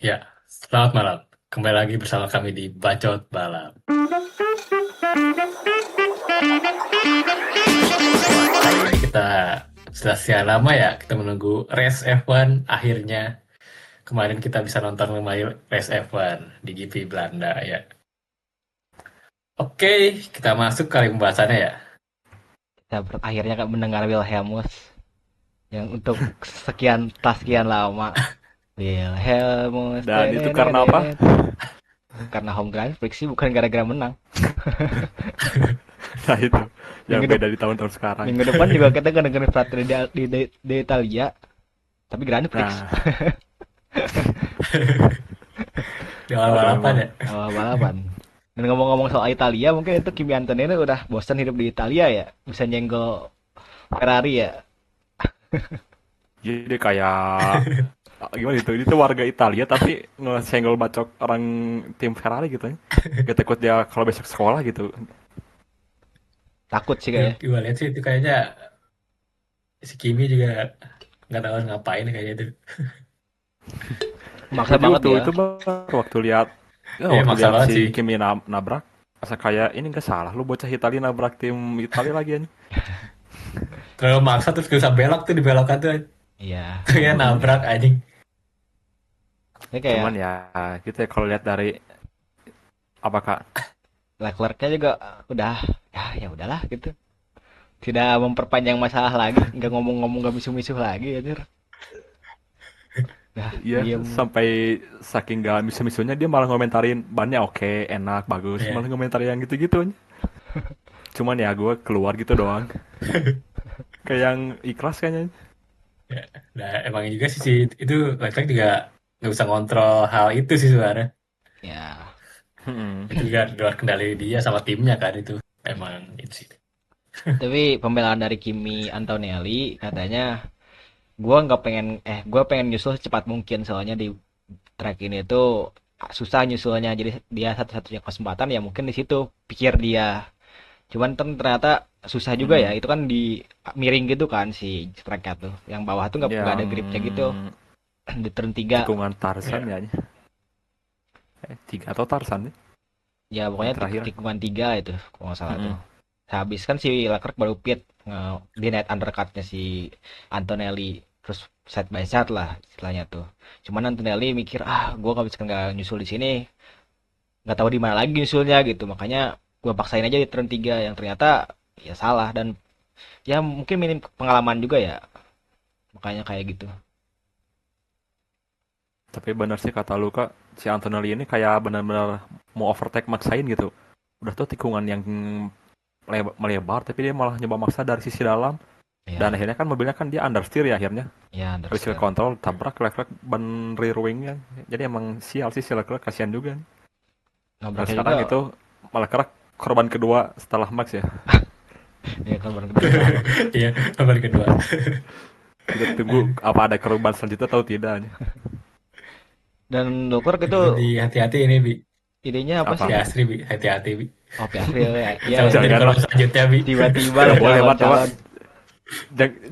Ya, selamat malam. Kembali lagi bersama kami di Bacot Balap. Wah, kali ini kita sudah sekian lama ya kita menunggu race F1 akhirnya. Kemarin kita bisa nonton lumayan race F1 di GP Belanda ya. Oke, kita masuk kali pembahasannya ya. Akhirnya kan mendengar Wilhelmus yang untuk sekian lama. Wilhelmus Dan itu karena apa? tenenenet. Karena home Grand Prix sih, bukan gara-gara menang. Nah itu yang minggu beda depan di tahun-tahun sekarang. minggu depan juga kita akan dengerin Fratelli di Italia, tapi Grand Prix. Nah Di awal aduh balapan emang ya. Awal balapan. Dan ngomong-ngomong soal Italia, mungkin itu Kimi Antonelli udah bosan hidup di Italia ya, bisa nyenggol Ferrari ya. jadi kayak gimana itu warga Italia tapi ngesenggol bacok orang tim Ferrari gitu ya. Gak takut dia kalau besok sekolah gitu. Takut sih Ya, kayaknya. gue lihat sih itu kayaknya si Kimi juga nggak tahu harus ngapain kayaknya itu. Maksa Gue juga banget waktu ya. itu baru waktu lihat Iya waktu maksa lihat banget si sih. Kimi nabrak asa kayak ini gak salah lu bocah Italia nabrak tim Italia lagi aja. Terlalu maksa terus gak usah belok tuh di belokan tuh. Iya, Kayak Mm-mm. nabrak anjing. ini kayak Cuman ya gitu ya kalau lihat dari apa kak. Leclerc-nya juga udah ya udahlah gitu. Tidak memperpanjang masalah lagi, nggak ngomong-ngomong nggak misuh-misuh lagi ya, udah Iya, diem. sampai saking gak misu-misunya dia malah ngomentarin bannya oke, enak, bagus, Iya. malah ngomentarin yang gitu-gitu. Cuman ya gue keluar gitu doang, kayak yang ikhlas kayaknya. Ya, nah, emang juga sih, itu Leclerc juga nggak bisa ngontrol hal itu sih sebenarnya. Ya, Hmm. Itu juga di luar kendali dia sama timnya kan itu. Emang itu sih. tapi pembelaan dari Kimi Antonelli katanya gue pengen nyusul secepat mungkin, soalnya di track ini tuh susah nyusulnya, jadi dia satu-satunya kesempatan ya mungkin di situ, pikir dia. Cuman kan ternyata susah juga ya, Hmm. itu kan di miring gitu kan si tracknya tuh, yang bawah tuh nggak ada Yang gripnya gitu. Di turn 3 tikungan Tarzan Ya, ya, tiga atau Tarzan ya, ya yang pokoknya terakhir. tikungan 3 itu kalau nggak salah tuh. Hmm. Habis kan si Leclerc baru pit di net undercutnya si Antonelli, terus side by side lah istilahnya tuh. Cuman Antonelli mikir, gue nggak nyusul di sini, nggak tahu di mana lagi nyusulnya gitu, makanya gue paksain aja di turn 3 yang ternyata ya salah. Dan ya mungkin minim pengalaman juga ya, makanya kayak gitu. Tapi bener sih kata lu kak, si Antonelli ini kayak benar-benar mau overtake maksain gitu. Udah tuh tikungan yang melebar, tapi dia malah nyoba maksa dari sisi dalam. Dan Ya, akhirnya kan mobilnya kan dia understeer ya akhirnya. ya Habis ke understand. kontrol, tabrak Leclerc ban rear wingnya. Jadi emang sial sih si Leclerc, kasihan juga. Dan Nabraknya juga sekarang itu malah Leclerc korban kedua setelah Max ya. ya kan bareng kedua setelah Max. iya, nomor kedua. Kita tunggu apa ada korban selanjutnya atau tidak. Dan Leclerc itu Jadi hati-hati ini, Bi. idenya apa Apa? sih? Piastri, Bi. Hati-hati, Bi. Oh, Piastri ya, ya, Sama ya. jadi Jangan kalau lah, selanjutnya, Bi. Tiba-tiba nggak lah boleh war, coba. calon-calon.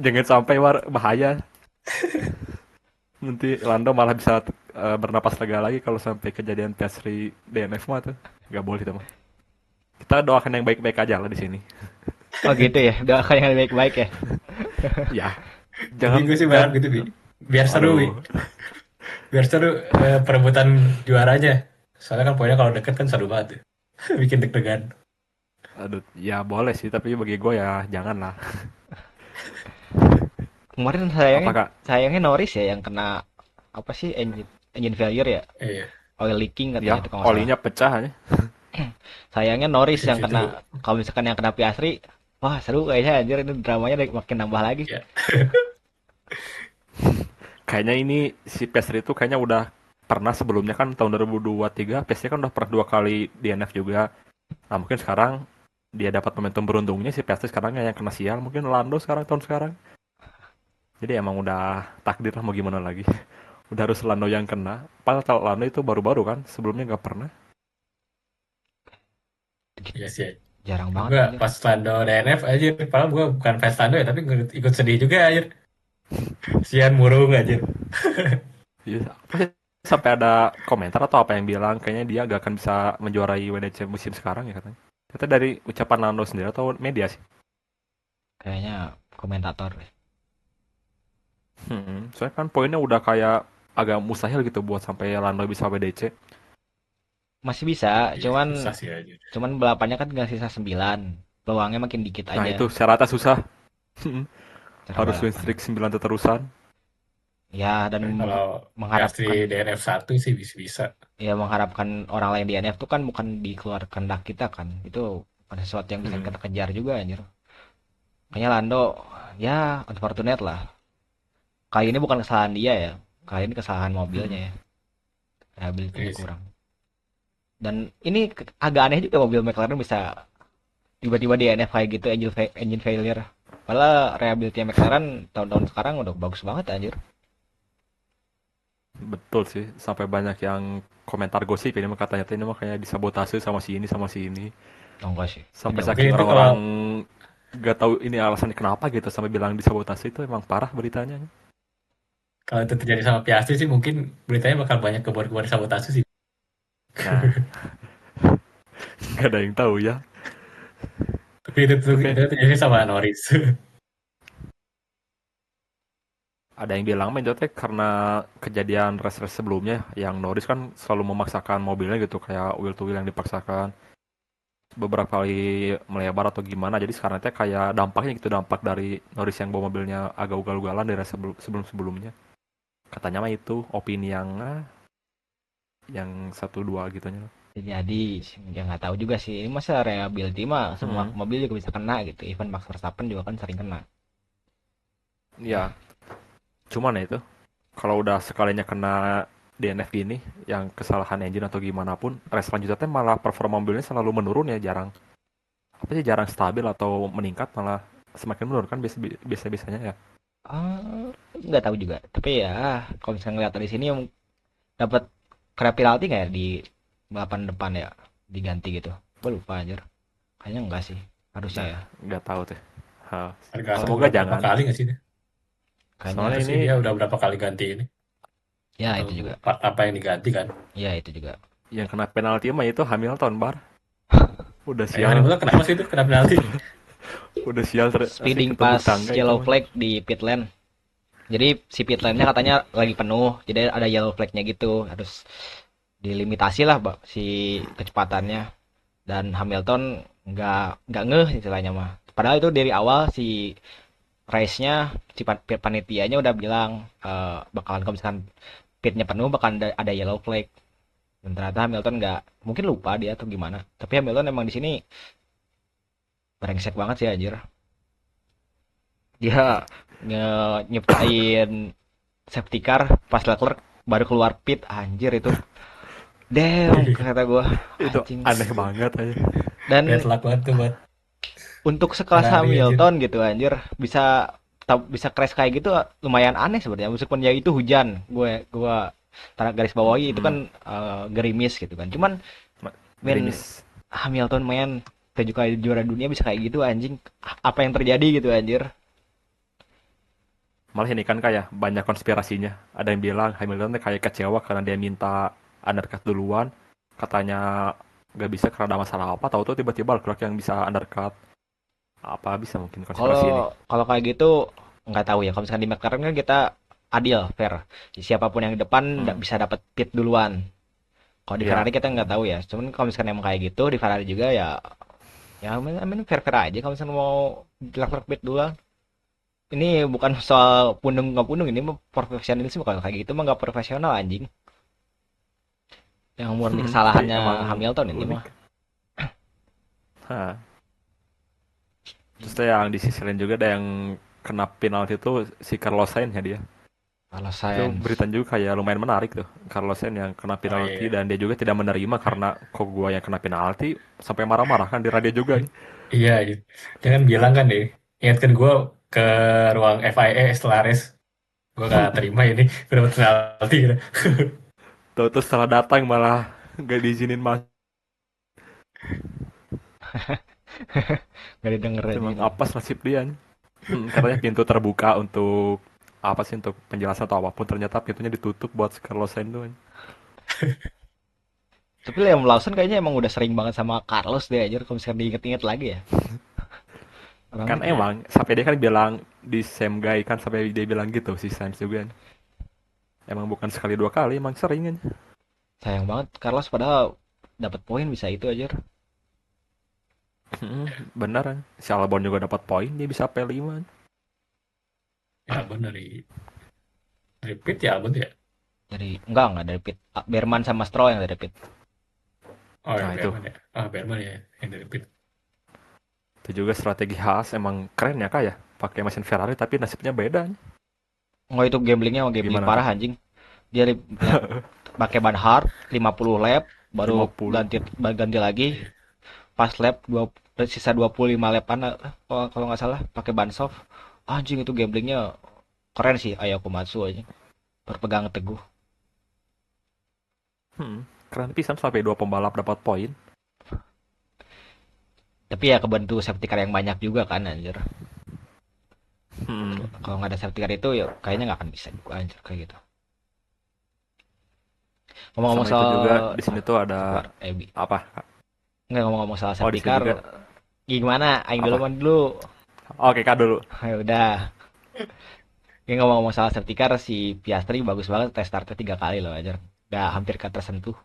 Jangan sampai war bahaya. Nanti Lando malah bisa bernapas lega lagi kalau sampai kejadian Piastri DNF mah tuh. Nggak boleh teman. Kita doakan yang baik-baik aja lah di sini. Oh gitu ya, doakan yang baik-baik ya. Ya, Tapi jangan gue sih berharap jangan. gitu, Bi. Biar seru, Bi. Aduh, Biar seru perebutan juaranya. Soalnya kan poinnya kalau deket kan seru banget tuh. Bikin deg-degan. aduh, ya boleh sih, tapi bagi gue ya jangan lah. Kemarin Apa sayangnya kak? sayangnya Norris ya yang kena apa sih, engine failure ya, Iya. oil leaking Ya, katanya itu kalau nggak salah. olinya pecah aja. Sayangnya Norris Di yang situ, kena. Kalau misalkan yang kena Piastri, wah seru kayaknya, anjir ini dramanya makin nambah lagi. ya. Kayaknya ini si Piastri itu kayaknya udah pernah sebelumnya kan tahun 2023 Piastri kan udah pernah 2 kali DNF juga. Nah mungkin sekarang dia dapat momentum beruntungnya si Piastri sekarang yang kena sial mungkin Lando sekarang tahun sekarang. Jadi emang udah takdir lah mau gimana lagi. Udah harus Lando yang kena. Padahal Lando itu baru-baru kan sebelumnya nggak pernah. Iya sih. Jarang banget Gue anjir. pas Lando DNF aja, padahal gue bukan fans Lando ya, tapi ikut sedih juga aja. Sian murung aja. Iya, apa sih sampai ada komentar atau apa yang bilang kayaknya dia gak akan bisa menjuarai WDC musim sekarang ya katanya. Itu dari ucapan Lando sendiri atau media sih? Kayaknya komentator. Soalnya kan poinnya udah kayak agak mustahil gitu buat sampai Lando bisa WDC. Masih bisa, Iya, cuman susah sih aja. cuman balapannya kan tinggal sisa 9. Peluangnya makin dikit Nah aja itu syaratnya susah. cara Harus win balapan. streak 9 terusan. Ya, dan Tapi kalau Piastri mengharapkan DNF 1 sih bisa-bisa. ya mengharapkan orang lain di NF tuh kan bukan di keluar kehendak kita kan. Itu bukan sesuatu yang bisa Hmm. kita kejar juga anjir. Kayaknya Lando ya unfortunate lah. Kali ini bukan kesalahan dia ya. Kali ini kesalahan mobilnya Hmm. ya. Reliability-nya Iya sih. kurang. Dan ini agak aneh juga mobil McLaren bisa tiba-tiba di NF kayak gitu engine failure. Padahal reliability McLaren tahun-tahun sekarang udah bagus banget anjir. Betul sih, sampai banyak yang komentar gosip ini mah katanya ini mah kayak disabotase sama si ini. Oh, enggak sih. Sampai Tidak. Mungkin saking itu kalau orang-orang gak tahu ini alasannya kenapa gitu sampai bilang disabotase itu emang parah beritanya. kalau itu terjadi sama Piastri sih mungkin beritanya bakal banyak keluar-keluar sabotase sih. Nah, gak ada yang tahu ya. Tapi Tapi itu terjadi sama Norris. ada yang bilang menjotnya karena kejadian race-race sebelumnya yang Norris kan selalu memaksakan mobilnya gitu kayak wheel to wheel yang dipaksakan beberapa kali melebar atau gimana. Jadi sekarang teh kayak dampaknya gitu dampak dari Norris yang bawa mobilnya agak ugal-ugalan dari race sebelum-sebelumnya. Katanya mah itu opini yang satu dua gitunya. Jadi ya nggak tahu juga sih. Ini masa reliability mah semua Hmm. mobil juga bisa kena gitu. Even Max Verstappen juga kan sering kena. Ya, cuman ya itu kalau udah sekalinya kena DNF gini yang kesalahan engine atau gimana pun race selanjutnya teh malah performa mobilnya selalu menurun ya jarang stabil atau meningkat malah semakin menurun kan biasanya ya. Ah, nggak tahu juga. Tapi ya kalau misalnya ngeliat dari sini yang dapat kena penalti nggak ya di balapan depan ya diganti gitu. Gue lupa anjir. Kayaknya enggak sih. Harusnya Nah, ya. nggak tahu teh. Tergantung Semoga berapa jangan. kali nggak sih? Kayaknya Soalnya Masa sih ini dia udah berapa kali ganti ini? ya Atau itu juga. part apa yang diganti kan? Ya itu juga. yang kena penalti mah itu Hamilton bar. Udah Yang sial, Hamilton kenapa sih itu kena penalti? udah sial masih Speeding ketemu pas tangga itu yellow mah. flag di pit lane. Jadi si pit lane-nya katanya lagi penuh. Jadi ada yellow flag-nya gitu. Harus dilimitasi lah si kecepatannya. Dan Hamilton nggak ngeh istilahnya mah. Padahal itu dari awal si race-nya si panitianya udah bilang bakalan kalau misalkan pitnya penuh bakalan ada yellow flag. Dan ternyata Hamilton nggak mungkin lupa dia atau gimana. Tapi Hamilton emang di sini brengsek banget sih anjir. Dia nyiptain safety car pas Leclerc baru keluar pit anjir itu. Damn kata gua Itu anjing. aneh banget aja. Dan Bad luck banget tuh buat untuk sekelas Ferrari anjir. Hamilton gitu anjir bisa crash kayak gitu lumayan aneh sebenarnya meskipun ya itu hujan gua taruh garis bawahi itu kan gerimis gitu kan cuman men Gerimis. Hamilton main 7 kali juara dunia bisa kayak gitu anjing apa yang terjadi gitu anjir. Malah ini kan kayak banyak konspirasinya. Ada yang bilang Hamilton tuh kayak kecewa karena dia minta undercut duluan. Katanya nggak bisa karena ada masalah apa. Tahu tuh tiba-tiba Leclerc yang bisa undercut. Apa bisa mungkin konspirasi ini? Kalau kayak gitu nggak tahu ya kalau misalkan di McLaren kan kita adil fair siapapun yang di depan bisa dapat pit duluan. Kalau di Iya. Ferrari kita nggak tahu ya cuman kalau misalkan emang kayak gitu di Ferrari juga ya main fair fair aja kalau misalkan mau Leclerc pit duluan. Ini bukan soal pundung nggak pundung ini mah profesionalisme kalau kayak gitu mah nggak profesional anjing. Yang murni Tapi kesalahannya emang Hamilton ini unik. mah. Hah. Terus tuh yang di sisi lain juga ada yang kena penalti itu si Carlos Sainz ya dia. Kalau Itu Sainz berita juga kayak lumayan menarik tuh. Carlos Sainz yang kena Oh penalti iya. dan dia juga tidak menerima karena kok gua yang kena penalti sampai marah-marah kan di radio juga nih. Iya, gitu. Jangan bilang kan deh. Ingatkan gue ke ruang FIA setelah race. Gue gak terima ini. Gue dapet penalti gitu. Tahu-tahu setelah datang malah gak diizinin mas. nggak didengar Itu emang anjing. apa nasib dia nih. Katanya pintu terbuka untuk apa sih untuk penjelasan atau apapun ternyata pintunya ditutup buat si Carlos Sainz tuh. Tapi Liam Lawson kayaknya emang udah sering banget sama Carlos deh aja kalau misalkan diinget-inget lagi ya. Kan Orangnya Ya, emang sampai dia kan bilang di same guy kan sampai dia bilang gitu si Sainz juga. Emang bukan sekali dua kali, emang sering kan. sayang banget Carlos padahal dapat poin bisa itu aja. Bener kan. Si Albon juga dapat poin, dia bisa P5. ya Albon dari pit ya Albon ya. Dari enggak dari pit. Berman sama Stroll yang dari pit. Oh ya Nah itu, Berman ya. Ah Berman ya yang dari pit. itu juga strategi Haas emang keren ya kak ya. Pakai mesin Ferrari tapi nasibnya beda. Oh itu gamblingnya mau gambling Gimana tuh? parah anjing. Dia pakai ban hard 50 lap baru 50. ganti lagi Iya. pas lap sisa 25 lapan kalau nggak salah pakai ban soft. Anjing itu gamblingnya keren sih Ayako Komatsu aja. Berpegang teguh. Keren pisan sampai dua pembalap dapat poin. Tapi ya kebantu safety car yang banyak juga kan anjir. Hmm. Kalau nggak ada safety car itu ya kayaknya nggak akan bisa juga anjir kayak gitu. Ngomong-ngomong Sama itu soal juga di sini tuh ada safety car, Ebi. apa? Kak? Nggak ngomong-ngomong soal Oh di safety sini car, juga gimana? Aing dulu apa? man dulu. Oke kak dulu. Ya udah. Ini ngomong-ngomong soal safety car, si Piastri bagus banget tes startnya 3 kali loh anjir. Udah hampir ke tersentuh.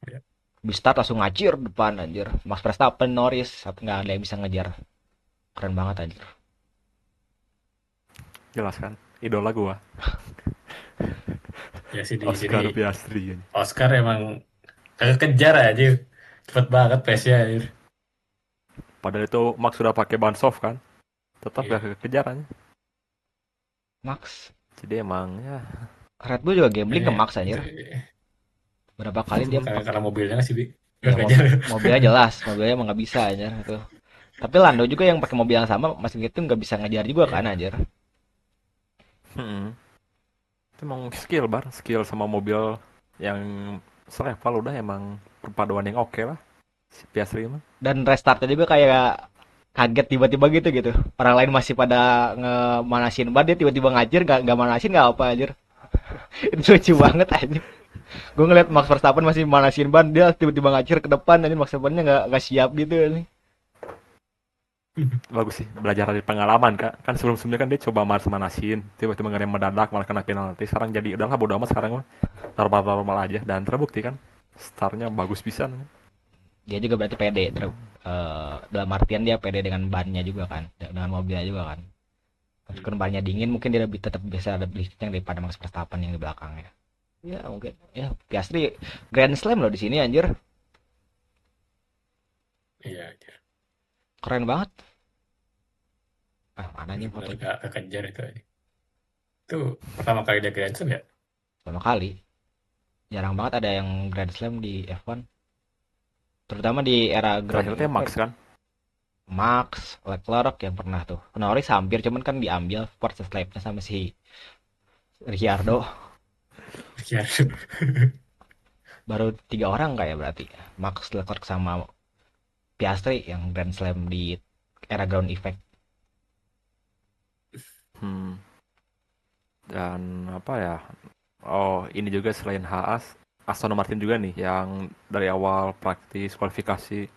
Ya. Di start langsung ngacir depan anjir. Max Verstappen, Norris, nggak ada yang bisa ngejar. Keren banget anjir. Jelas kan? Idola gua. Ya sih di sini Oscar Piastri. Oscar emang kagak kejar aja. Cepet banget pace-nya anjir. Padahal itu Max sudah pakai ban soft kan. Tetap Iya. gak kekejarannya. Max, Jadi emang ya Red Bull juga gambling ke Kayaknya Max itu anjir. Berapa kali dia karena mobilnya nggak sih Bi. ya Gak kejar. mobilnya jelas, mobilnya emang nggak bisa anjir itu. Tapi Lando juga yang pakai mobil yang sama masih gitu nggak bisa ngejar juga kan Iya. anjir. hmm, itu emang skill sama mobil yang selevel udah emang perpaduan yang oke lah si Piastri mah. Dan restartnya juga kayak kaget tiba-tiba gitu. Orang lain masih pada ngemanasin ban dia tiba-tiba ngajir nggak manasin nggak apa anjir. Itu lucu banget anjir. Gue ngeliat Max Verstappen masih manasin ban dia tiba-tiba ngacir ke depan anjir Max Verstappen-nya nggak siap gitu anjir. Bagus sih belajar dari pengalaman kak, kan sebelum-sebelumnya kan dia coba manasin tiba-tiba nggak ada yang mendadak malah kena penalti, sekarang jadi udahlah bodo amat sekarang mah normal-normal aja dan terbukti kan startnya bagus bisa. Dia juga berarti pede dalam artian dia pede dengan bannya juga kan dengan mobilnya juga kan. Meskipun bannya dingin mungkin dia lebih tetap bisa lebih kencang daripada Max Verstappen yang di belakangnya. Ya mungkin ya Piastri Grand Slam loh di sini anjir. Iya, anjir. Keren banget. Ah, mana nih Bener-bener fotonya? gak kejar itu aja. Itu pertama kali dia Grand Slam ya? Pertama kali. Jarang banget ada yang Grand Slam di F1. Terutama di era ground Terakhir teh Max effect. kan. Max, Leclerc yang pernah tuh. Norris hampir cuman kan diambil first lap-nya sama si Ricciardo. Ya, Baru 3 orang kayak berarti. Max, Leclerc sama Piastri yang Grand Slam di era ground effect. Hmm. Dan apa ya, oh ini juga selain Haas, Aston Martin juga nih yang dari awal praktis kualifikasi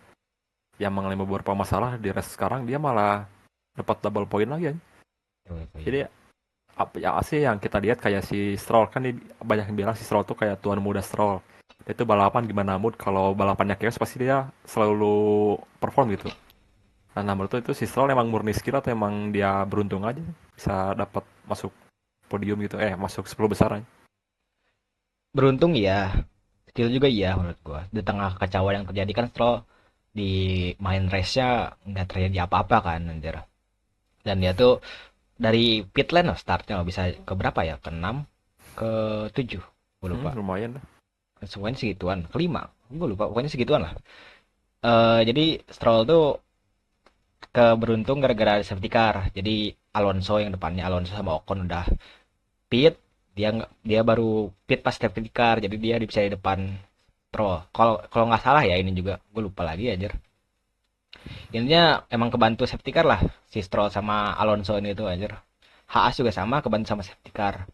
yang mengalami beberapa masalah di race sekarang dia malah dapat double point lagi ya. Jadi apa ya sih yang kita lihat kayak si Stroll kan banyak yang bilang si Stroll tuh kayak tuan muda Stroll. Dia tuh balapan gimana mood kalau balapannya chaos pasti dia selalu perform gitu. Nah, menurut itu si Stroll emang murni skill atau emang dia beruntung aja bisa dapat masuk podium gitu, masuk 10 besar aja. Beruntung ya, skill juga iya menurut gua. Di tengah kekacauan yang terjadi kan Stroll di main race-nya nggak terjadi apa-apa kan anjir. Dan dia tuh dari pit lane loh startnya bisa ke berapa ya? Ke 6, ke 7. Gue lupa. Lumayan lah. Semuanya segituan. Kelima. Gue lupa. Pokoknya segituan lah. Jadi Stroll tuh keberuntung gara-gara safety car. Jadi Alonso yang depannya Alonso sama Ocon udah pit. Dia baru pit pas safety car. Jadi dia bisa di depan Stroll. Kalau nggak salah ya ini juga. Gue lupa lagi aja. Intinya emang kebantu safety car lah. Si Stroll sama Alonso ini tuh aja. Haas juga sama kebantu sama safety car.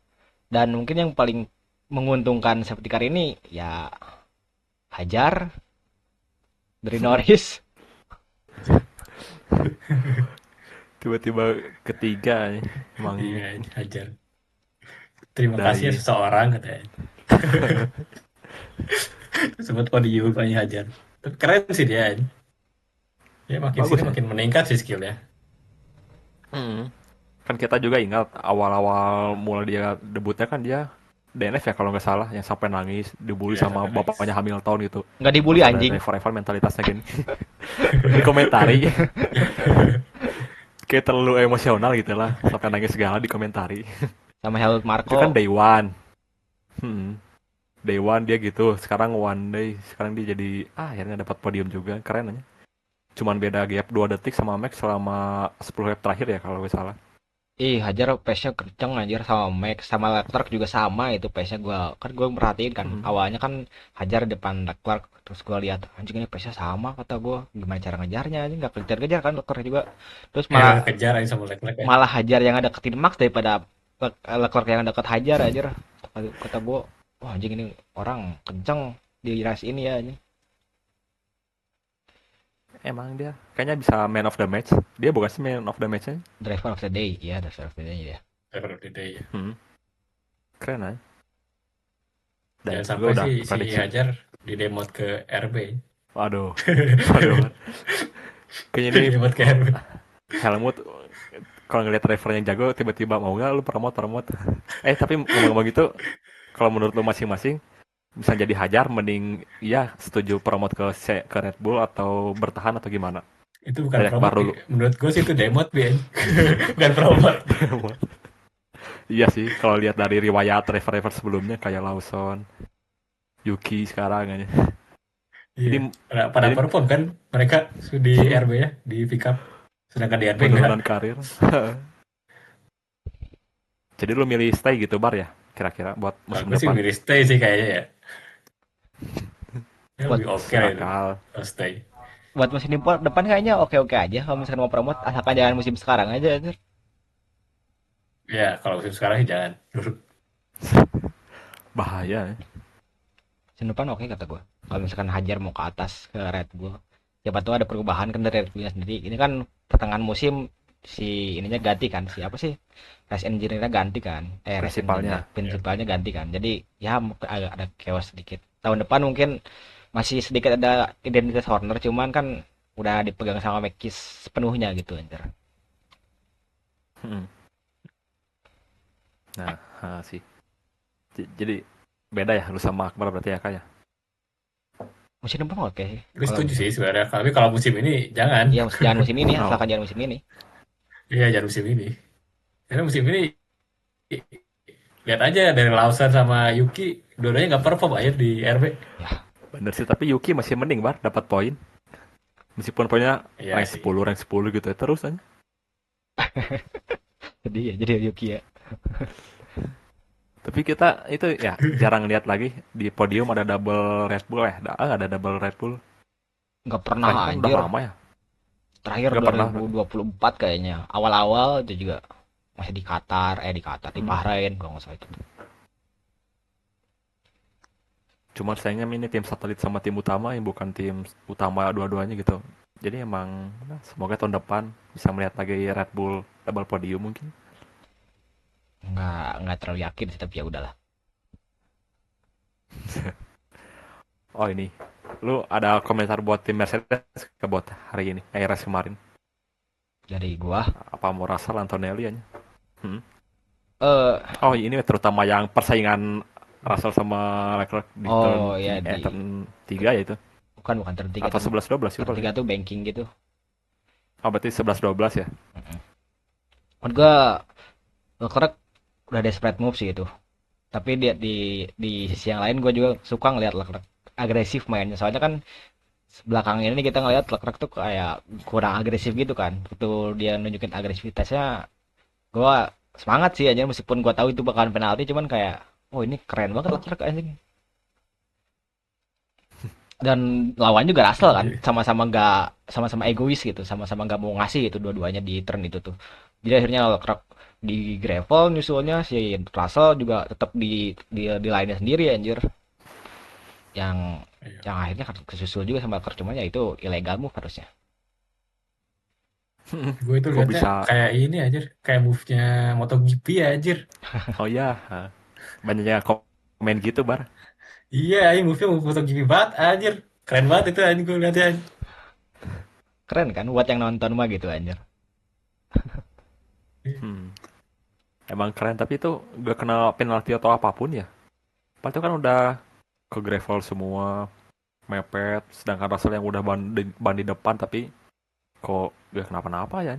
Dan mungkin yang paling menguntungkan safety car ini ya Hajar dari Norris. Tiba-tiba ketiga nih. Emang Iya, hajar. Terima kasih ya dari seseorang katanya. Sempat podium hanya hajar. Tapi keren sih dia. Ya makin bagus sini ya. makin meningkat sih skillnya. Hmm. Kan kita juga ingat awal-awal mulai dia debutnya kan dia DNF ya kalau nggak salah yang sampai nangis dibully Iya sama sampai nangis. bapaknya Hamilton gitu. Nggak dibully Masa ada anjing. driver mentalitasnya gini. Dikomentari kayak terlalu emosional gitu lah sampai nangis segala dikomentari. Sama Helmut Itu kan Marko. day one. Hmm. Day one dia gitu. Sekarang one day. Sekarang dia jadi akhirnya dapat podium juga. Keren aja. Cuman beda gap 2 detik sama Max selama 10 lap terakhir ya kalau nggak salah. Ih, Hajar pace-nya kenceng anjir sama Max sama Leclerc juga sama itu pace-nya gua merhatiin kan. Hmm. Awalnya kan Hajar depan Leclerc terus gua lihat anjing ini pace-nya sama kata gua. Gimana cara ngejarnya anjing nggak kejar-kejar kan Leclerc juga. Terus Ya malah kejar aja sama Leclerc ya. malah Hajar yang deketin Max daripada Leclerc yang deket Hajar anjir. Kata gua, wah anjing ini orang kenceng di race ini ya anjing. Emang dia kayaknya bisa man of the match. Dia bukan sih man of the match-nya. Driver of the day, ya driver of the day ya. Driver of the day ya. Hmm. Keren aja. Dan Jangan juga sampai udah sih si prediksi. Hajar di demot ke RB. Waduh. Waduh. Kayaknya Di ini demot ke RB. Helmut kalau ngeliat driver yang jago tiba-tiba mau nggak lu promote. Tapi ngomong-ngomong gitu, kalau menurut lu masing-masing bisa jadi Hajar mending ya setuju promote ke Red Bull atau bertahan atau gimana? Itu bukan Dari Akbar promote. dulu. Menurut gue sih itu demot, Bien. Bukan promote. Iya sih, kalau lihat dari riwayat driver-driver sebelumnya kayak Lawson, Yuki sekarang aja. Iya. Jadi Pada jadi perform kan mereka di RB ya, di pick up. Sedangkan di RB enggak. penurunan karir. Jadi lu milih stay gitu Bar ya? Kira-kira buat Kalau musim gue sih depan. milih stay sih kayaknya ya. Ya Buat lebih oke Masuk itu akal. kalau stay. buat musim depan kayaknya oke-oke aja kalau misalkan mau promote asalkan jangan musim sekarang aja anjir. Ya kalau musim sekarang sih jangan. Bahaya ya. Musim depan oke kata gua. Kalau misalkan Hajar mau ke atas ke Red Bull, siapa tahu ada perubahan kan dari Red Bullnya sendiri. Ini kan pertengahan musim si ininya ganti kan, si apa sih? Race engineer-nya ganti kan. Race engineer, Prinsipalnya. prinsipalnya ganti kan. Jadi ya agak ada chaos sedikit. Tahun depan mungkin masih sedikit ada identitas Horner, cuman kan udah dipegang sama Mekis sepenuhnya gitu anjir. Hmm. Nah, sih. Jadi beda ya lu sama Akbar berarti ya kayak. Musim depan oke sih. Gue Kalau setuju sih sebenarnya. Tapi kalau musim ini jangan. iya jangan musim ini, Oh, asalkan jangan musim ini. Iya jangan musim ini. Karena musim ini lihat aja dari Lawson sama Yuki, dua-duanya nggak perform aja di RB. Ya, bener sih tapi Yuki masih mending Bar dapat poin. Meskipun poinnya Iya sih. rank 10 gitu ya terus aja. sedih ya jadi Yuki ya. Tapi kita itu ya jarang lihat lagi di podium ada double Red Bull ada double Red Bull. Nggak pernah Kayaknya kan udah anjir. lama ya. Terakhir Nggak pernah. 2024 kayaknya. Awal-awal itu juga masih di Qatar, di Hmm. Bahrain kalau nggak salah itu. Cuma sayangnya ini tim satelit sama tim utama yang bukan tim utama dua-duanya gitu. Jadi emang semoga tahun depan bisa melihat lagi Red Bull double podium mungkin. Nggak terlalu yakin sih, tapi ya udahlah. Oh ini, lu ada komentar buat tim Mercedes ke buat hari ini, race kemarin? Dari gua, Apa mau Russell Antonelli aja? eh Oh ini terutama yang persaingan Russell sama Leclerc di oh ya turn 3 ya itu? bukan turn 3 Atau tuh. 11-12 Turn 3 tuh banking gitu. Oh berarti 11-12 ya? Menurut gua Leclerc udah desperate move sih itu. Tapi dia di sisi yang lain gua juga suka ngelihat Leclerc agresif mainnya. Soalnya kan belakang ini kita ngelihat Leclerc tuh kayak kurang agresif gitu kan. Betul dia nunjukin agresivitasnya, gua semangat sih aja meskipun gua tahu itu bakalan penalti, cuman kayak oh ini keren banget Leclerc anjing. Dan lawan juga Russell kan, sama-sama egois gitu, sama-sama nggak mau ngasih gitu dua-duanya di turn itu tuh. Jadi akhirnya Leclerc Di gravel nyusulnya si Russell juga tetap di lainnya sendiri anjir. Yang Iya. yang akhirnya kesusul juga sama Leclerc, cuman ya itu ilegal move harusnya. Gue itu Kok liatnya bisa? kayak ini anjir, kayak move-nya MotoGP anjir. Oh ya, banyak yang komen gitu bar. Iya, ini move-nya move MotoGP banget anjir. Keren banget itu anjir gue liatnya. Keren kan buat yang nonton mah gitu anjir. Hmm. Emang keren, tapi itu gak kena penalti atau apapun ya. Padahal itu kan udah ke gravel semua, mepet, sedangkan Russell yang udah ban di depan tapi kok gak kenapa-napa ya.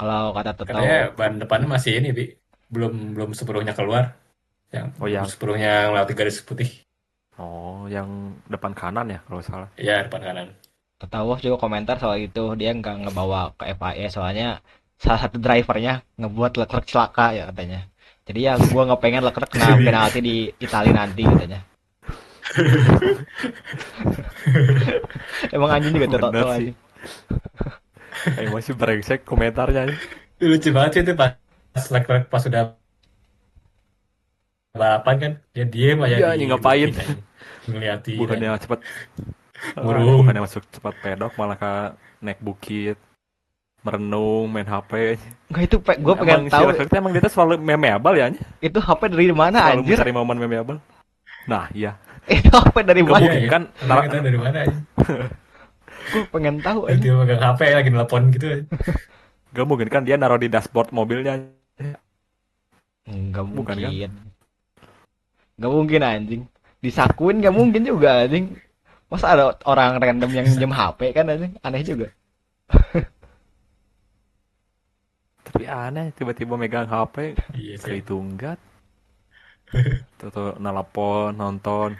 Kalau kata Toto, Katanya ban depannya masih ini, Bi. Belum belum sepenuhnya keluar. Yang Oh belum yang sepenuhnya melewati garis putih. yang depan kanan ya kalau salah. Iya, depan kanan. Toto Wolff juga komentar soal itu, dia nggak ngebawa ke FIA soalnya salah satu drivernya ngebuat Leclerc celaka ya katanya. Jadi ya gua nggak pengen Leclerc kena penalti di Italia nanti katanya. Emang anjing juga tuh Bener Toto sih. anjing. Masih brengsek komentarnya. Itu lucu banget sih itu pas Leclerc pas udah balapan kan. Dia diem aja Iya, di anjing ngapain? bukit aja. Ngeliatin aja. Bukannya cepet, Murung. bukannya masuk cepat pedok malah ke naik bukit, merenung, main HP. Nggak itu gue pengen Emang si tahu Leclerc tuh emang dia tuh selalu memeable ya, itu HP dari mana selalu anjir? mencari momen memeable. Nah, iya. Itu HP dari Gak mana? Iya mungkin ya. kan, Emang kita dari mana aja. Gue pengen tahu Dan anjing. dia megang HP lagi nelpon gitu aja. gak mungkin kan dia naruh di dashboard mobilnya. Nggak Bukan kan? mungkin. Nggak mungkin anjing. Disakuin nggak mungkin juga anjing. Masa ada orang random yang minjem HP kan anjing? Aneh juga. Tapi aneh, tiba-tiba megang HP, Iya sih. kehitungan. Tuh nelpon, nonton.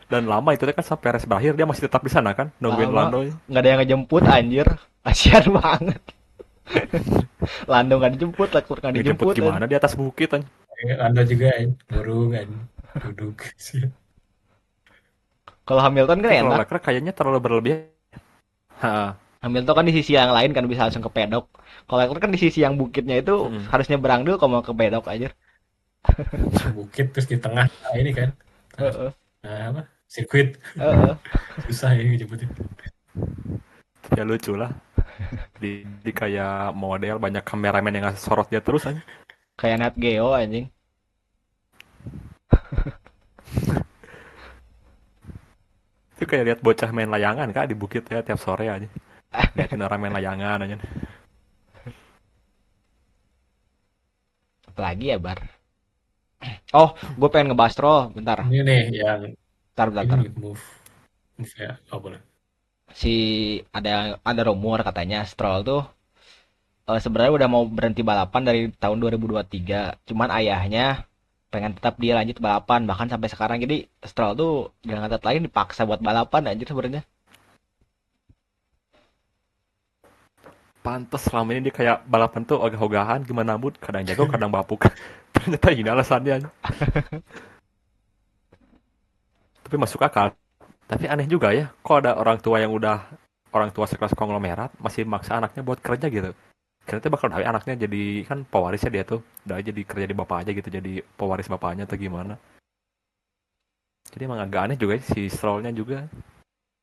Dan lama itu kan sampai race berakhir dia masih tetap di sana kan, nungguin Lama Lando. nggak ada yang ngejemput anjir. Kasian banget. Lando nggak dijemput, Leclerc nggak Ngejemput dijemput. gimana di atas bukit kan. Anda juga ya. Murung kan. Duduk sih. Kalau Hamilton kan Tapi kalau enak. Leclerc kayaknya terlalu berlebihan. Ha, Hamilton kan di sisi yang lain kan bisa langsung ke pedok. Kalau Leclerc kan di sisi yang bukitnya itu hmm. harus nyebrang dulu kalau mau ke pedok aja. Bukit terus di tengah ini kan. Heeh. Apa? Sirkuit. Heeh. Susah ini jemputnya. Ya lucu lah. Di kayak model banyak kameramen yang ngasih sorot dia terus aja. Kayak Nat Geo anjing. Itu kayak lihat bocah main layangan kak di bukit ya tiap sore aja. Liatin orang main layangan aja. Apalagi ya Bar. Oh, gue pengen ngebahas Stroll bentar. Ini nih yang Bentar. ini move ya. Oh boleh. Si ada rumor katanya Stroll tuh sebenarnya udah mau berhenti balapan dari tahun 2023. Cuman ayahnya pengen tetap dia lanjut balapan bahkan sampai sekarang. Jadi Stroll tuh dengan kata lain dipaksa buat balapan anjir sebenarnya. Pantes selama ini dia kayak balapan tuh ogah-ogahan gimana mood, kadang jago kadang bapuk. Ternyata ini alasannya aja. Tapi masuk akal. Tapi aneh juga ya, kok ada orang tua yang udah orang tua sekelas konglomerat masih maksa anaknya buat kerja gitu. Ternyata bakal dari anaknya jadi kan pewarisnya dia tuh, udah jadi kerja di bapak aja gitu, jadi pewaris bapaknya atau gimana. Jadi emang agak aneh juga ya, si Strollnya juga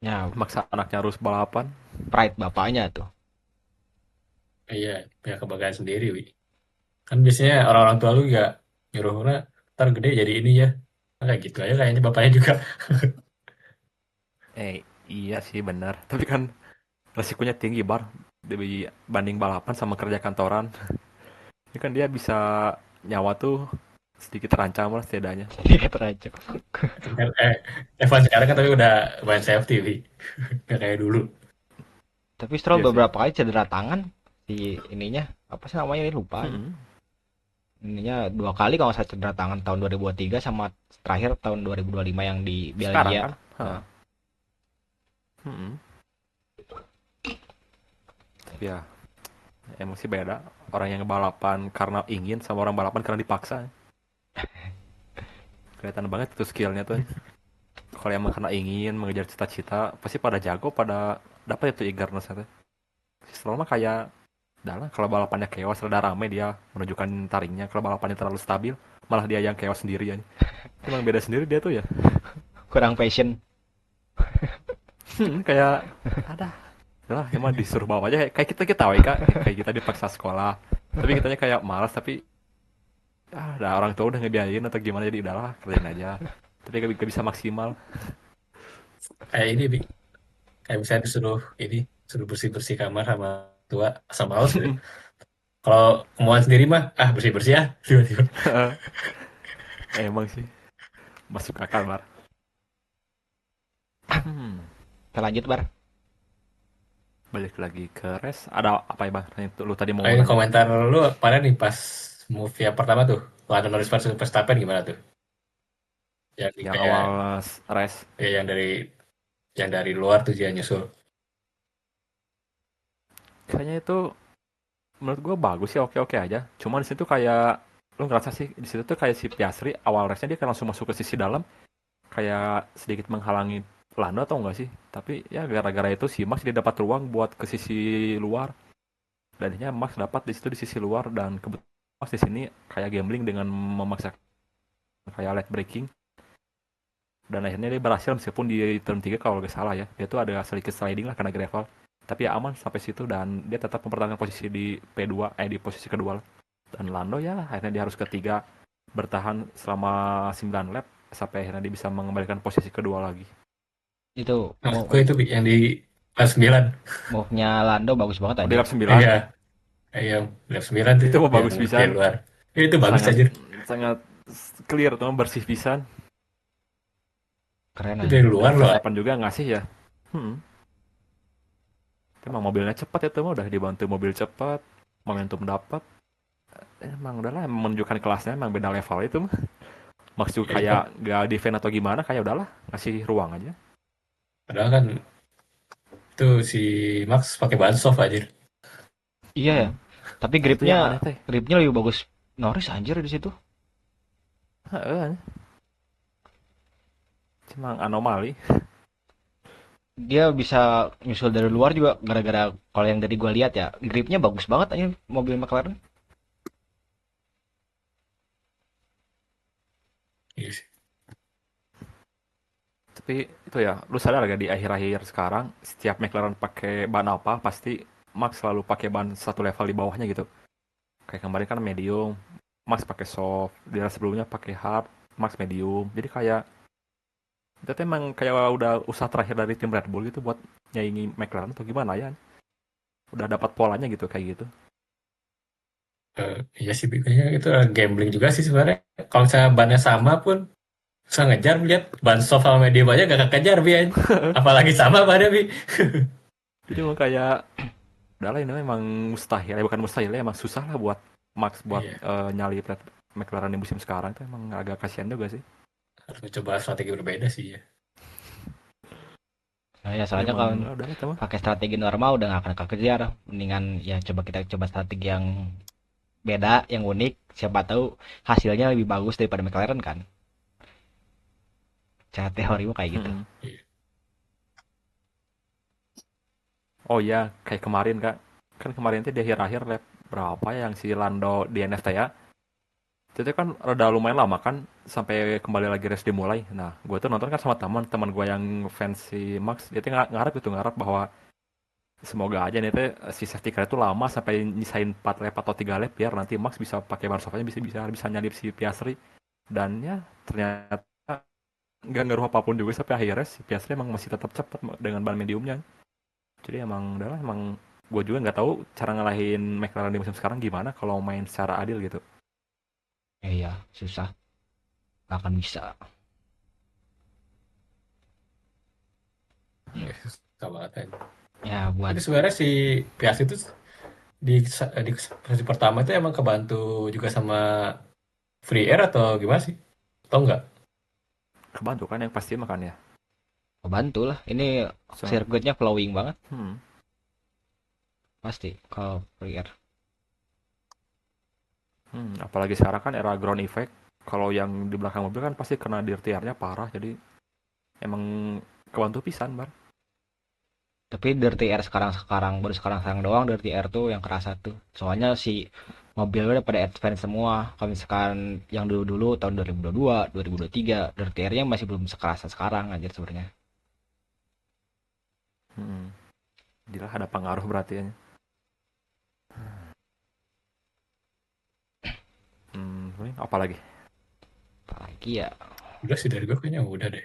Ya, maksa anaknya harus balapan. pride bapaknya tuh. Iya, punya kebanggaan sendiri, Wi. Kan biasanya orang-orang tua lu juga nyuruh lu, ntar gede jadi ini ya. Nah, kayak gitu aja kayaknya bapaknya juga. Iya sih benar. Tapi kan resikonya tinggi bar dibanding balapan sama kerja kantoran. Ini kan dia bisa nyawa tuh sedikit terancam lah setidaknya. Dia terancam. Kan, Evan sekarang kan tapi udah main safety, Wi. Nggak kayak dulu. Tapi Stroll Iya sih. beberapa kali cedera tangan di ininya. Apa sih namanya ini lupa. Mm-mm. Ininya 2 kali kalau nggak salah cedera tangan tahun 2023 sama terakhir tahun 2025 yang di Sekarang Belgia. kan. Nah. Mm-mm. Tapi ya emosi beda. Orang yang balapan karena ingin sama orang balapan karena dipaksa. Kelihatan banget itu skillnya tuh. Kalau emang karena ingin mengejar cita-cita, pasti pada jago, pada dapat itu eagerness itu. Si Stroll mah kayak Dalam kalau balapannya chaos rada rame dia menunjukkan taringnya. Kalau balapannya terlalu stabil, malah dia yang chaos sendiri ya. Emang beda sendiri dia tuh ya. Kurang passion. Kayak ada lah emang disuruh bawa aja kayak kita kita we kak kayak kita dipaksa sekolah tapi kitanya kayak malas tapi ada orang tua udah ngebiayain atau gimana jadi udahlah kerjain aja tapi gak bisa maksimal. Kayak ini, Bi. Kayak misalnya disuruh ini, suruh bersih-bersih kamar sama tua, sama males gitu. Kalau kemauan sendiri mah, bersih-bersih ya, tiba-tiba. Emang sih masuk akal bar. Kita lanjut bar. Balik lagi ke res ada apa ya bang? Lu tadi mau Ini nanya komentar lu pada nih pas move yang pertama tuh, Lando Norris versus Verstappen gimana tuh? Yang yang kayak awal res. ya yang dari luar tuh dia nyusul. Kayaknya itu menurut gua bagus sih oke oke aja. Cuman di situ kayak lu ngerasa sih di situ tuh kayak si Piastri awal resnya dia kan langsung masuk ke sisi dalam kayak sedikit menghalangi Lando atau enggak sih? Tapi ya gara-gara itu si Max dia dapat ruang buat ke sisi luar. Dan akhirnya Max dapat di situ di sisi luar dan kebetulan Max di sini kayak gambling dengan memaksa kayak late braking dan akhirnya dia berhasil meskipun di turn 3 kalau nggak salah ya. Dia tuh ada sedikit sliding lah karena gravel. Tapi ya aman sampai situ dan dia tetap mempertahankan posisi di P2 di posisi kedua lah. Dan Lando ya akhirnya dia harus ketiga bertahan selama 9 lap sampai akhirnya dia bisa mengembalikan posisi kedua lagi. Itu Maksud gue itu, Bi, yang di kelas 9. move-nya Lando bagus banget Oh, di aja. lap 9 Iya, iya, lap 9 tuh itu mah yang bagus di pisan. luar. Itu bagus Sangat aja. sangat clear tuh bersih pisan. Keren Itu aja. dari Dan luar loh. Verstappen juga ngasih ya. Emang mobilnya cepat ya tuh mah udah dibantu mobil cepat, momentum dapat. Emang udahlah emang menunjukkan kelasnya emang beda level itu mah. Maksud Ya itu. kayak gak defend atau gimana kayak udahlah ngasih ruang aja. Padahal kan itu si Max pakai ban soft aja. Iya ya. Tapi Nah, itu yang aneh teh. gripnya lebih bagus Norris anjir di situ. Heeh. Cuma anomali. Dia bisa nyusul dari luar juga gara-gara kalau yang dari gua lihat ya, gripnya bagus banget aja mobil McLaren. Iya sih. Tapi itu ya, lu sadar gak di akhir-akhir sekarang setiap McLaren pakai ban apa pasti Max selalu pakai ban satu level di bawahnya gitu. Kayak kemarin kan medium, Max pakai soft, di race sebelumnya pakai hard, Max medium. Jadi kayak itu tuh emang kayak udah usaha terakhir dari tim Red Bull gitu buat nyaingi McLaren atau gimana ya? Udah dapat polanya gitu kayak gitu. Iya sih, Bi. Kayaknya itu gambling juga sih sebenarnya. Kalau misalnya bannya sama pun susah ngejar, lihat ban soft sama medium aja gak kekejar, Bi. Apalagi sama bannya, Bi. Jadi emang kayak udah lah ini memang mustahil, ya bukan mustahil ya emang susah lah buat Max buat Iya, nyali McLaren di musim sekarang itu emang agak kasihan juga sih. harus mencoba strategi berbeda sih ya. Nah, ya Tapi soalnya emang kalau udah itu mah. pakai strategi normal udah nggak akan kekejar. Mendingan ya kita coba strategi yang beda, yang unik. Siapa tahu hasilnya lebih bagus daripada McLaren kan. Cara teorimu kayak gitu. Mm-mm. Iya. Oh iya, kayak kemarin Kak. Kan kemarin itu di akhir-akhir lap berapa ya yang si Lando DNF ya. Itu kan rada lumayan lama kan sampai kembali lagi race dimulai. Nah, gue tuh nonton kan sama teman gue yang fans si Max. Dia tuh ngarep gitu, ngarep bahwa semoga aja nih teh si safety car itu lama sampai nyisain 4 lap atau 3 lap biar nanti Max bisa pakai ban softnya bisa nyalip si Piastri. Dan ya ternyata nggak ngaruh apapun juga sampai akhirnya si Piastri emang masih tetap cepat dengan ban mediumnya. Jadi emang udahlah emang gue juga nggak tahu cara ngalahin McLaren di musim sekarang gimana kalau main secara adil gitu. Iya, susah. Nggak akan bisa. Iya, susah banget kan. Ya buat Tapi sebenarnya si Piastri itu di sesi pertama itu emang kebantu juga sama free air atau gimana sih? Atau enggak? Kebantu kan yang pasti makan ya. kebantu lah. Ini So, sirkuitnya flowing banget. hmm, Pasti kalau free air. apalagi sekarang kan era ground effect. Kalau yang di belakang mobil kan pasti kena dirtiarnya parah. Jadi emang kebantu pisan bar. Tapi Dirty Air sekarang baru sekarang doang Dirty Air tuh yang kerasa tuh. Soalnya si mobilnya udah pada advance semua. Kalau misalkan yang dulu-dulu tahun 2022, 2023, Dirty Air-nya masih belum sekerasa sekarang aja sebenarnya. Hmm. Gila ada pengaruh berarti ya. Ini apa lagi? Apalagi ya Udah sih dari gue kayaknya udah deh.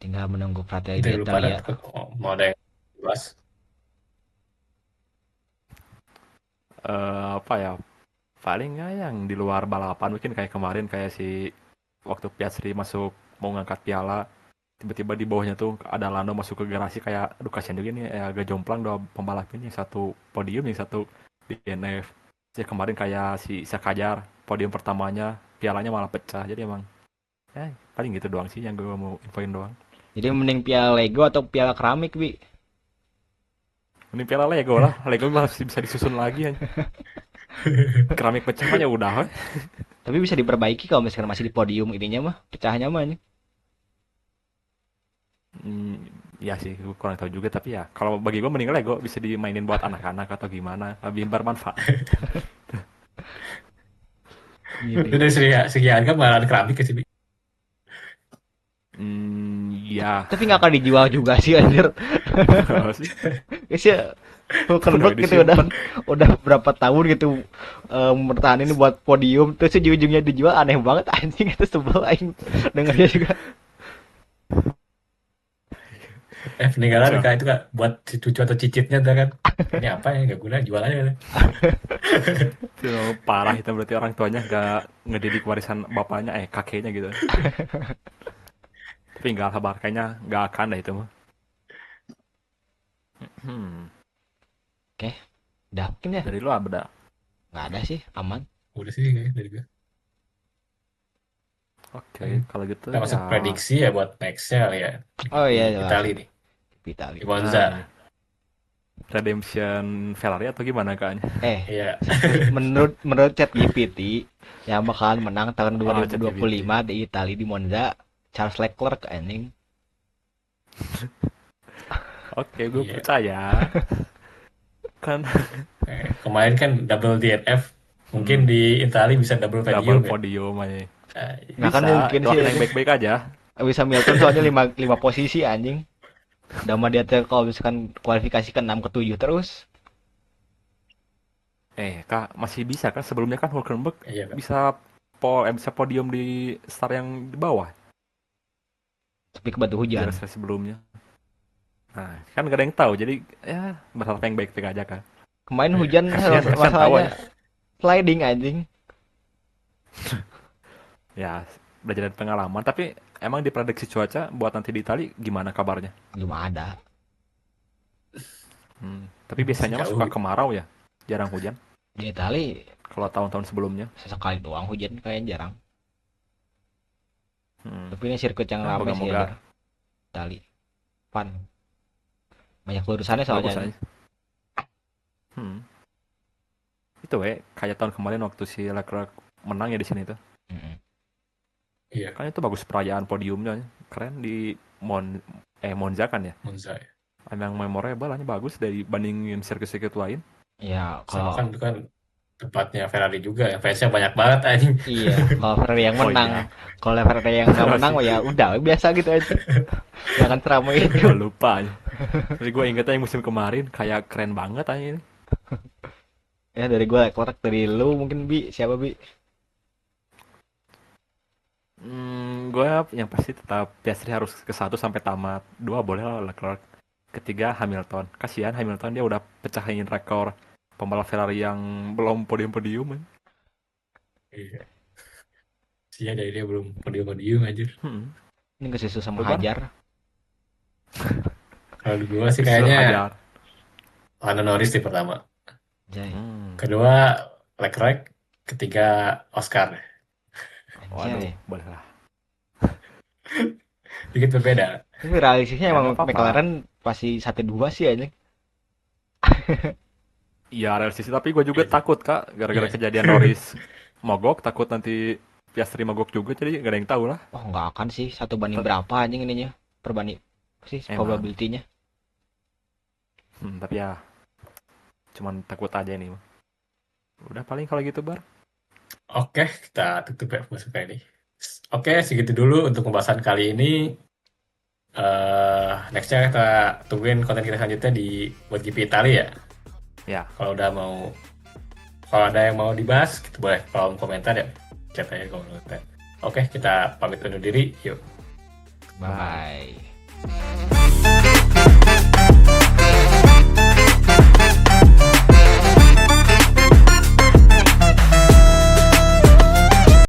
tinggal menunggu Fratelli Dari lu pada d'Italia. mau ada yang jelas. Apa ya? Paling nggak yang di luar balapan mungkin kayak kemarin kayak si waktu Piastri masuk mau ngangkat piala tiba-tiba di bawahnya tuh ada Lando masuk ke garasi kayak aduh kasihan juga nih agak jomplang dua pembalap ini yang satu podium yang satu di DNF. Jadi kemarin kayak si Sakajar podium pertamanya pialanya malah pecah jadi emang paling gitu doang sih yang gue mau infoin doang. Jadi mending piala Lego atau piala keramik, Bi? Ini piala Lego lah, Lego masih bisa disusun lagi ya. Keramik pecah aja udah. Tapi bisa diperbaiki kalau misalkan masih di podium ininya mah, pecahnya mah. Hmm, ya sih, gue kurang tahu juga tapi ya kalau bagi gue mending Lego bisa dimainin buat anak-anak atau gimana, lebih bermanfaat. Itu dari segi harga malah keramik ke sih. Ya. Tapi nggak akan dijual juga sih anjir. Sih. Biasanya Hulkenberg gitu udah berapa tahun gitu bertahan ini buat podium terus ujung-ujungnya dijual aneh banget anjing itu sebel aing dengarnya juga. Peninggalan kayak itu kak buat si cucu atau cicitnya tuh kan. Ini apa ya nggak guna jual aja. Itu parah itu berarti orang tuanya nggak ngedidik warisan bapaknya kakeknya gitu. Tapi nggak sabar kayaknya nggak akan dah itu mah. Oke, udah mungkin ya. Dari lu ada? Nggak ada sih, aman. Udah sih kayaknya dari gue. Oke, kalau gitu Kita masuk ya. prediksi ya buat nextnya kali ya. Oh iya, Di Itali nih. Itali. Di Monza. Redemption Ferrari atau gimana kayaknya? Iya. menurut ChatGPT yang bakalan menang tahun 2025 ChatGPT. di Itali di Monza Charles Leclerc anjing. Oke, gue percaya. Kan Kemarin kan double DNF. Mungkin di Itali bisa double podium. double podium aja. Nggak kan mungkin sih yang baik-baik aja. Bisa Hamilton soalnya 5 posisi anjing. Dama dia tuh kalau misalkan kualifikasi ke 6 ke 7 terus. Kak, masih bisa kan sebelumnya kan Hulkenberg Iya, bisa bisa podium di start yang di bawah. Tapi ke batu hujan. Dari sebelumnya. Nah, kan gak ada yang tahu. Jadi ya berharap yang baik-baik aja kan. Kemarin hujan kasihan masalahnya sliding anjing. Ya, belajar dari pengalaman. Tapi emang diprediksi cuaca buat nanti di Itali gimana kabarnya? Belum ada. Tapi biasanya mah suka kemarau ya, jarang hujan. Di Itali kalau tahun-tahun sebelumnya sesekali doang hujan kayaknya jarang. Tapi ini sirkuit yang ramai sih ya. Itali. Fun. Banyak lurusannya soalnya. Itu kayak tahun kemarin waktu si Leclerc menang ya di sini tuh. Iya. Kan itu bagus perayaan podiumnya, keren di Monza kan ya. Monza. Ya. Emang memorable, bagus dari bandingin sirkuit-sirkuit lain. Ya kalau kan itu kan tempatnya Ferrari juga, yang fansnya banyak banget anjing. Iya, kalau Ferrari yang menang, kalau Ferrari yang nggak menang, ya udah biasa gitu aja. Jangan teramai itu. Lupa aja. Jadi gue ingetnya yang musim kemarin kayak keren banget aja ini. Ya dari gue Leclerc, dari lu mungkin Bi, siapa Bi? Gue yang pasti tetap Piastri harus ke 1 sampai tamat. 2 boleh lah Leclerc. Ketiga Hamilton. Kasihan Hamilton dia udah pecahin rekor pembalap Ferrari yang belum podium-podium. Iya. Siapa dari dia belum podium aja. Ini kesusu sama Hajar. Kalau gue sih kayaknya Lando Norris di pertama. Kedua Leclerc, ketiga Oscar. Waduh, boleh lah. Dikit berbeda. Tapi realistisnya emang McLaren pasti 1-2 sih aja. Iya realistis, tapi gue juga takut Kak, gara-gara kejadian Norris mogok, takut nanti Piastri mogok juga, jadi gak ada yang tahu lah. Oh nggak akan sih, 1 banding berapa anjing ininya, perbanding sih probability-nya. Tapi ya cuman takut aja ini. Udah paling kalau gitu Bar. Oke, kita tutup ya masuk ini. Oke, segitu dulu untuk pembahasan kali ini. Nextnya kita tungguin konten kita selanjutnya di MotoGP Italia ya. Ya, Kalau ada yang mau dibahas, kita boleh kolom komentar ya. Chat aja kolom komentar. Oke, kita pamit undur diri. Yuk. Bye.